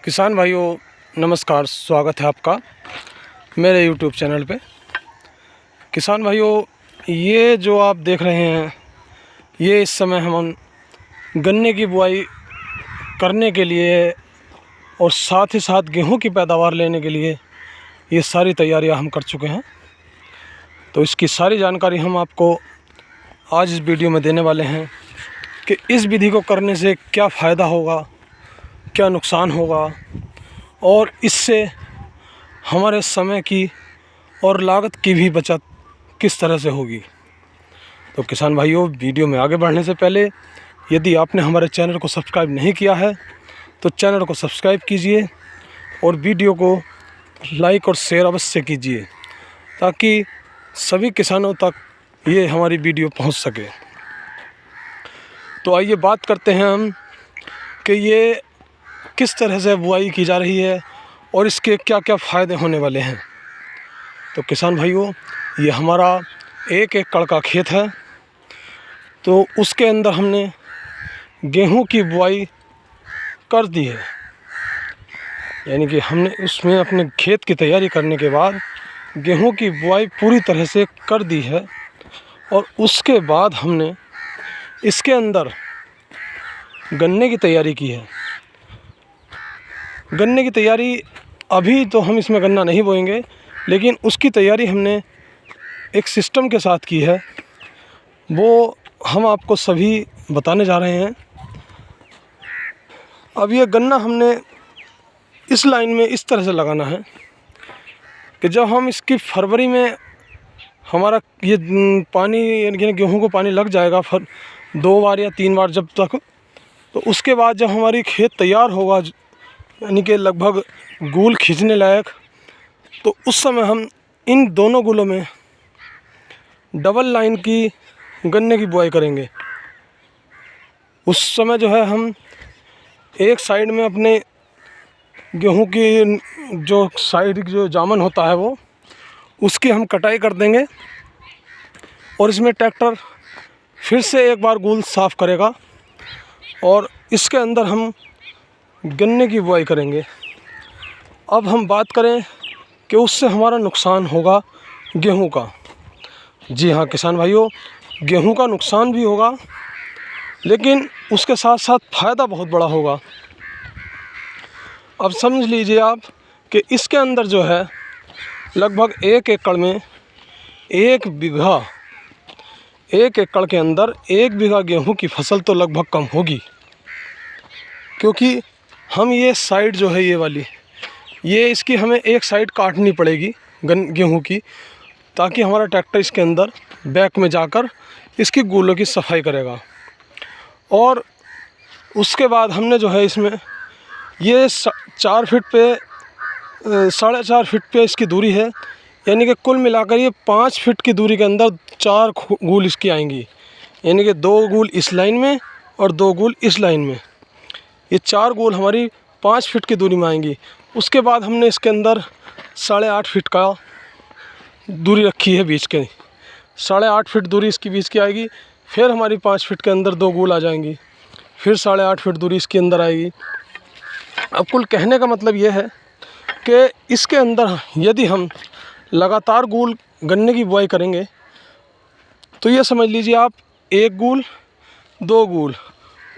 किसान भाइयों नमस्कार, स्वागत है आपका मेरे YouTube चैनल पे। किसान भाइयों, ये जो आप देख रहे हैं, ये इस समय हम गन्ने की बुआई करने के लिए और साथ ही साथ गेहूं की पैदावार लेने के लिए ये सारी तैयारियां हम कर चुके हैं। तो इसकी सारी जानकारी हम आपको आज इस वीडियो में देने वाले हैं कि इस विधि को करने से क्या फ़ायदा होगा, क्या नुकसान होगा और इससे हमारे समय की और लागत की भी बचत किस तरह से होगी। तो किसान भाइयों, वीडियो में आगे बढ़ने से पहले यदि आपने हमारे चैनल को सब्सक्राइब नहीं किया है तो चैनल को सब्सक्राइब कीजिए और वीडियो को लाइक और शेयर अवश्य कीजिए ताकि सभी किसानों तक ये हमारी वीडियो पहुंच सके। तो आइए बात करते हैं हम कि ये किस तरह से बुआई की जा रही है और इसके क्या क्या फ़ायदे होने वाले हैं। तो किसान भाइयों, ये हमारा 1 एकड़ का खेत है। तो उसके अंदर हमने गेहूं की बुआई कर दी है, यानी कि हमने उसमें अपने खेत की तैयारी करने के बाद गेहूं की बुआई पूरी तरह से कर दी है। और उसके बाद हमने इसके अंदर गन्ने की तैयारी की है। गन्ने की तैयारी अभी तो हम इसमें गन्ना नहीं बोएंगे, लेकिन उसकी तैयारी हमने एक सिस्टम के साथ की है, वो हम आपको सभी बताने जा रहे हैं। अब ये गन्ना हमने इस लाइन में इस तरह से लगाना है कि जब हम इसकी फरवरी में हमारा ये पानी यानी गेहूं को पानी लग जाएगा 2 बार या 3 बार जब तक, तो उसके बाद जब हमारी खेत तैयार होगा यानी कि लगभग गूल खींचने लायक, तो उस समय हम इन दोनों गूलों में डबल लाइन की गन्ने की बुआई करेंगे। उस समय जो है हम एक साइड में अपने गेहूं की जो साइड जो जामन होता है वो उसकी हम कटाई कर देंगे और इसमें ट्रैक्टर फिर से एक बार गूल साफ़ करेगा और इसके अंदर हम गन्ने की बुआई करेंगे। अब हम बात करें कि उससे हमारा नुकसान होगा गेहूं का। जी हाँ किसान भाइयों, गेहूं का नुकसान भी होगा, लेकिन उसके साथ साथ फ़ायदा बहुत बड़ा होगा। अब समझ लीजिए आप कि इसके अंदर जो है लगभग 1 एकड़ में 1 एकड़ के अंदर 1 बीघा गेहूं की फसल तो लगभग कम होगी, क्योंकि हम ये साइड जो है ये वाली ये इसकी हमें एक साइड काटनी पड़ेगी गेहूं की, ताकि हमारा ट्रैक्टर इसके अंदर बैक में जाकर इसकी गूलों की सफाई करेगा। और उसके बाद हमने जो है इसमें ये 4 फीट पे 4.5 फीट पे इसकी दूरी है, यानी कि कुल मिलाकर ये 5 फीट की दूरी के अंदर 4 गूल इसकी आएंगी, यानी कि 2 गूल इस लाइन में और 2 गूल इस लाइन में। ये 4 गूल हमारी 5 फीट की दूरी में आएंगी। उसके बाद हमने इसके अंदर 8.5 फीट का दूरी रखी है बीच के, 8.5 फीट दूरी इसकी बीच की आएगी। फिर हमारी 5 फीट के अंदर 2 गूल आ जाएंगी, फिर 8.5 फीट दूरी इसके अंदर आएगी। अब कुल कहने का मतलब ये है कि इसके अंदर यदि हम लगातार गूल गन्ने की बुआई करेंगे तो ये समझ लीजिए आप 1 गूल 2 गूल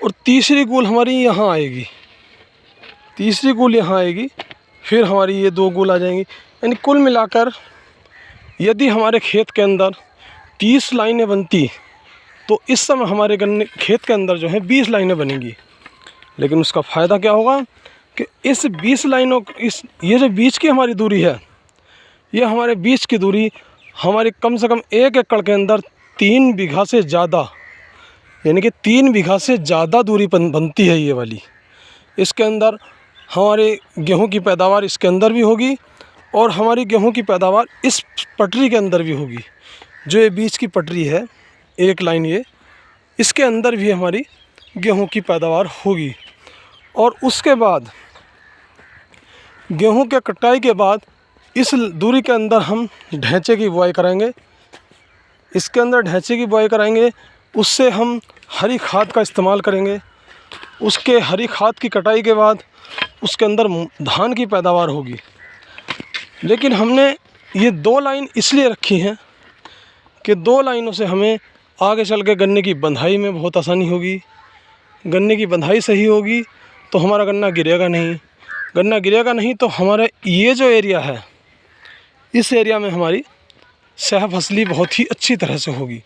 और तीसरी गूल हमारी यहाँ आएगी, तीसरी गूल यहाँ आएगी, फिर हमारी ये 2 गूल आ जाएंगी। यानी कुल मिलाकर यदि हमारे खेत के अंदर 30 लाइनें बनती तो इस समय हमारे गन्ने खेत के अंदर जो है 20 लाइनें बनेंगी। लेकिन उसका फ़ायदा क्या होगा कि इस 20 लाइनों ये जो बीच की हमारी दूरी है, ये हमारे बीच की दूरी हमारी कम से कम 1 एकड़ के अंदर 3 बीघा से ज़्यादा, यानी कि 3 बीघा से ज़्यादा दूरी बनती है ये वाली। इसके अंदर हमारे गेहूं की पैदावार इसके अंदर भी होगी और हमारी गेहूं की पैदावार इस पटरी के अंदर भी होगी। जो ये बीच की पटरी है, एक लाइन ये, इसके अंदर भी हमारी गेहूं की पैदावार होगी। और उसके बाद गेहूं के कटाई के बाद इस दूरी के अंदर हम ढैंचे की बुआई कराएंगे। इसके अंदर ढैंचे की बुआई कराएंगे, उससे हम हरी खाद का इस्तेमाल करेंगे। उसके हरी खाद की कटाई के बाद उसके अंदर धान की पैदावार होगी। लेकिन हमने ये 2 लाइन इसलिए रखी हैं कि 2 लाइनों से हमें आगे चल के गन्ने की बंधाई में बहुत आसानी होगी। गन्ने की बंधाई सही होगी तो हमारा गन्ना गिरेगा नहीं, गन्ना गिरेगा नहीं तो हमारा ये जो एरिया है, इस एरिया में हमारी सह फसली बहुत ही अच्छी तरह से होगी।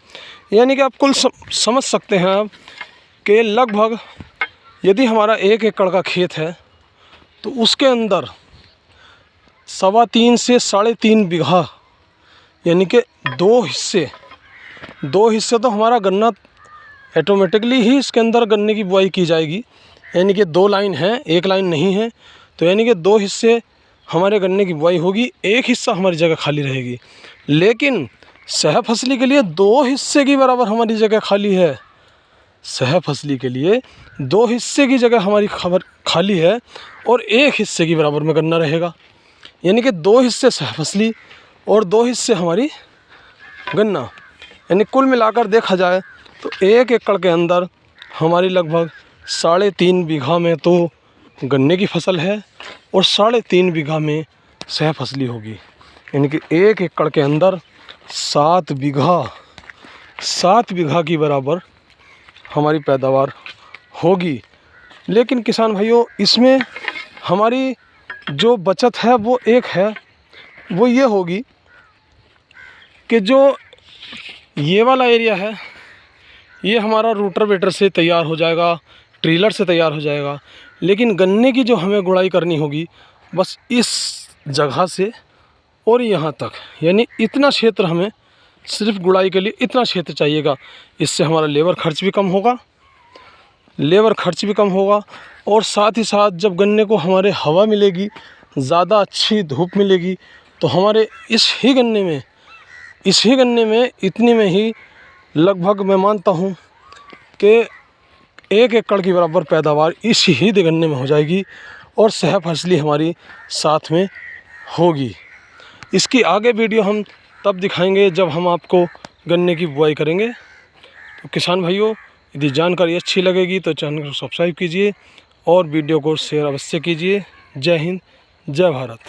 यानी कि आप कुल समझ सकते हैं आप कि लगभग यदि हमारा 1 एकड़ का खेत है तो उसके अंदर 3.25 से 3.5 बीघा, यानी कि 2 हिस्से तो हमारा गन्ना ऑटोमेटिकली ही इसके अंदर गन्ने की बुआई की जाएगी। यानी कि 2 लाइन हैं, 1 लाइन नहीं है, तो यानी कि 2 हिस्से हमारे गन्ने की बुआई होगी, 1 हिस्सा हमारी जगह खाली रहेगी। लेकिन सह फसली के लिए 2 हिस्से की बराबर हमारी जगह खाली है। सह फसली के लिए 2 हिस्से की जगह हमारी खाली है और 1 हिस्से की बराबर में गन्ना रहेगा। यानी कि 2 हिस्से सह फसली और 2 हिस्से हमारी गन्ना, यानी कुल मिलाकर देखा जाए तो 1 एकड़ के अंदर हमारी लगभग 3.5 बीघा में तो गन्ने की फसल है और 3.5 बीघा में सह फसली होगी। यानी कि 1 एकड़ के अंदर 7 बीघा की बराबर हमारी पैदावार होगी। लेकिन किसान भाइयों, इसमें हमारी जो बचत है वो एक है, वो ये होगी कि जो ये वाला एरिया है ये हमारा रोटावेटर से तैयार हो जाएगा, ट्रिलर से तैयार हो जाएगा। लेकिन गन्ने की जो हमें गुड़ाई करनी होगी बस इस जगह से और यहाँ तक, यानी इतना क्षेत्र हमें सिर्फ गुड़ाई के लिए इतना क्षेत्र चाहिएगा। इससे हमारा लेबर खर्च भी कम होगा और साथ ही साथ जब गन्ने को हमारे हवा मिलेगी, ज़्यादा अच्छी धूप मिलेगी, तो हमारे इस ही गन्ने में इतनी में ही लगभग मैं मानता हूँ कि 1 एकड़ की बराबर पैदावार इस ही गन्ने में हो जाएगी और सह फसली हमारी साथ में होगी। इसकी आगे वीडियो हम तब दिखाएंगे जब हम आपको गन्ने की बुआई करेंगे। तो किसान भाइयों, यदि जानकारी अच्छी लगेगी तो चैनल को सब्सक्राइब कीजिए और वीडियो को शेयर अवश्य कीजिए। जय हिंद, जय भारत।